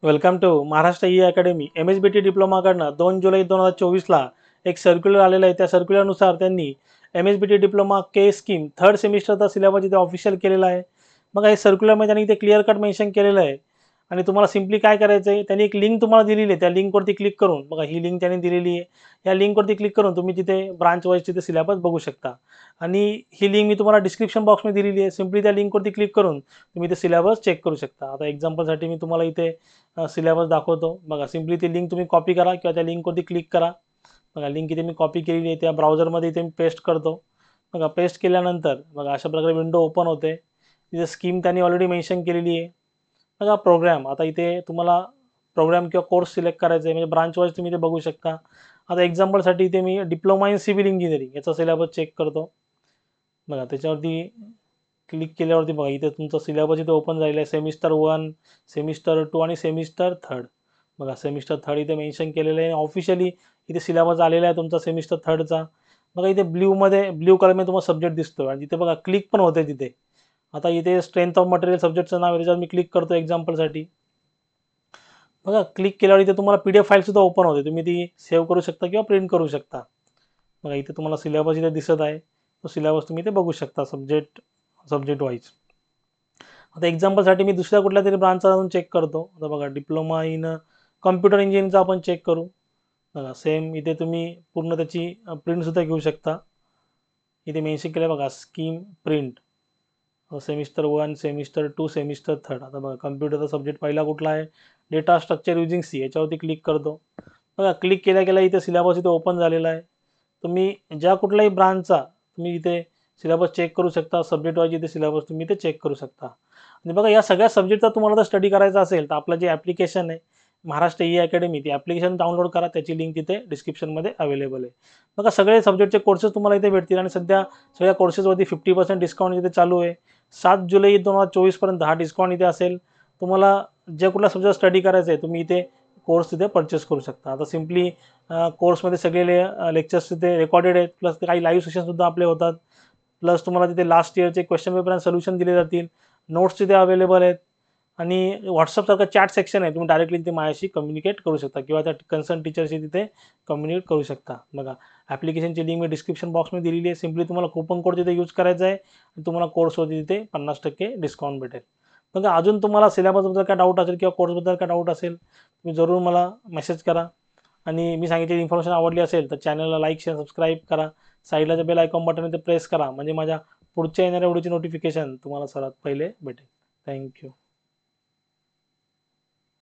Welcome to Maharashtra E academy. MSBT डिप्लोमाकडनं 2 जुलै 2024ला एक सर्क्युलर आलेला आहे. त्या सर्क्युलरनुसार त्यांनी MSBT diploma K scheme third सेमिस्टरचा सिलेबस इथे ऑफिशियल केलेला आहे. बघा, हे सर्क्युलरमध्ये त्यांनी इथे क्लिअर कट मेन्शन केलेलं आहे. आणि तुम्हाला सिम्पली काय करायचं आहे, त्यांनी एक लिंक तुम्हाला दिलेली आहे. त्या लिंकवरती क्लिक करून बघा, ही लिंक त्यांनी दिलेली आहे. या लिंकवरती क्लिक करून तुम्ही तिथे ब्रांच वाईज तिथे सिलेबस बघू शकता. आणि ही लिंक मी तुम्हाला डिस्क्रिप्शन बॉक्समध्ये दिलेली आहे. सिम्पली त्या लिंकवरती क्लिक करून तुम्ही ते सिलेबस चेक करू शकता. आता एक्झाम्पलसाठी मी तुम्हाला इथे सिलेबस दाखवतो. बघा, सिम्पली ती लिंक तुम्ही कॉपी करा किंवा त्या लिंकवरती क्लिक करा. बघा, लिंक इथे मी कॉपी केलेली आहे. त्या ब्राउझरमध्ये इथे मी पेस्ट करतो. बघा, पेस्ट केल्यानंतर बघा अशा प्रकारे विंडो ओपन होते. तिथे स्कीम त्यांनी ऑलरेडी मेन्शन केलेली आहे. बघा, प्रोग्राम आता इथे तुम्हाला प्रोग्राम किंवा कोर्स सिलेक्ट करायचा आहे, म्हणजे ब्रांच वाईज तुम्ही ते बघू शकता. आता एक्झाम्पलसाठी इथे मी डिप्लोमा इन सिव्हिल इंजिनिअरिंग याचा सिलेबस चेक करतो. बघा, त्याच्यावरती क्लिक केल्यावरती बघा इथे तुमचा सिलेबस इथे ओपन झालेला आहे. सेमिस्टर 1, सेमिस्टर 2 आणि सेमिस्टर 3. बघा, सेमिस्टर 3 इथे मेन्शन केलेलं आहे. ऑफिशियली इथे सिलेबस आलेला आहे तुमचा सेमिस्टर 3चा. बघा, इथे ब्ल्यू कलरमध्ये तुम्हाला सब्जेक्ट दिसतो आणि तिथे बघा क्लिक पण होते तिथे. आता इथे स्ट्रेंथ ऑफ मटेरियल सब्जेक्टचं नाव आहे, त्याच्यावर मी क्लिक करतो एक्झाम्पलसाठी. बघा, क्लिक केल्यावर इथे तुम्हाला PDF फाईलसुद्धा ओपन होते. तुम्ही ती सेव्ह करू शकता किंवा प्रिंट करू शकता. बघा, इथे तुम्हाला सिलेबस इथे दिसत आहे. तो सिलेबस तुम्ही इथे बघू शकता सब्जेक्ट वाईज. आता एक्झाम्पलसाठी मी दुसऱ्या कुठल्या तरी ब्रांचचा जाऊन चेक करतो. आता बघा, डिप्लोमा इन कम्प्युटर इंजिनिअरिंगचा आपण चेक करू. बघा, सेम इथे तुम्ही पूर्ण त्याची प्रिंटसुद्धा घेऊ शकता. इथे मेन्शन केलं बघा, scheme print semester 1, semester 2, semester 3. आता बघा, कम्प्युटरचा सब्जेक्ट पहिला कुठला आहे, डेटा स्ट्रक्चर युजिंग सी, याच्यावरती क्लिक करतो. बघा, क्लिक केल्या केल्या इथे सिलेबस इथे ओपन झालेला आहे. तुम्ही ज्या कुठल्याही ब्रांचचा तुम्ही इथे सिलेबस चेक करू शकता. सब्जेक्ट वाईज इथे सिलेबस तुम्ही इथे चेक करू शकता. आणि बघा, या सगळ्या सब्जेक्टचा तुम्हाला जर स्टडी करायचा असेल तर आपलं जे ॲप्लिकेशन आहे महाराष्ट्र ई अकॅडमी, ती ॲप्लिकेशन डाउनलोड करा. त्याची लिंक तिथे डिस्क्रिप्शनमध्ये अवेलेबल आहे. बघा, सगळे सब्जेक्टचे कोर्सेस तुम्हाला इथे भेटतील आणि सध्या सगळ्या कोर्सेसवरती 50% डिस्काउंट इथे चालू आहे. 7 जुलै 2024पर्यंत हा डिस्काउंट इथे असेल. तुम्हाला जे कुठला सब्जेक्ट स्टडी करायचा आहे तुम्ही इथे कोर्स तिथे परचेस करू शकता. आता सिम्पली कोर्समध्ये सगळे लेक्चर्स तिथे रेकॉर्डेड आहेत, प्लस काही लाईव्ह सेशनसुद्धा आपले होतात. प्लस तुम्हाला तिथे लास्ट इयरचे क्वेश्चन पेपर आणि सोल्युशन दिले जातील. नोट्स तिथे अवेलेबल आहेत आणि व्हॉट्सअपसारखं चॅट सेक्शन आहे. तुम्ही डायरेक्टली तिथे माझ्याशी कम्युनिकेट करू शकता किंवा त्या कन्सर्न टीचरशी तिथे कम्युनिकेट करू शकता. बघा, ॲप्लिकेशनची लिंक मी डिस्क्रिप्शन बॉक्समध्ये दिलेली आहे. सिम्पली तुम्हाला कुपन कोड तिथे यूज करायचा आहे आणि तुम्हाला कोर्सवरती तिथे 50% डिस्काउंट भेटेल. बघा, अजून तुम्हाला सिलेबसबद्दल काय डाऊट असेल किंवा कोर्सबद्दल काय डाऊट असेल तुम्ही जरूर मला मेसेज करा. आणि मी सांगितलेली इन्फॉर्मेशन आवडली असेल तर चॅनलला लाईक, शेअर, सबस्क्राईब करा. साईडला जे बेल आयकॉन बटन आहे ते प्रेस करा, म्हणजे माझ्या पुढच्या येणाऱ्या व्हिडिओची नोटिफिकेशन तुम्हाला सर्वात पहिले भेटेल. थँक्यू.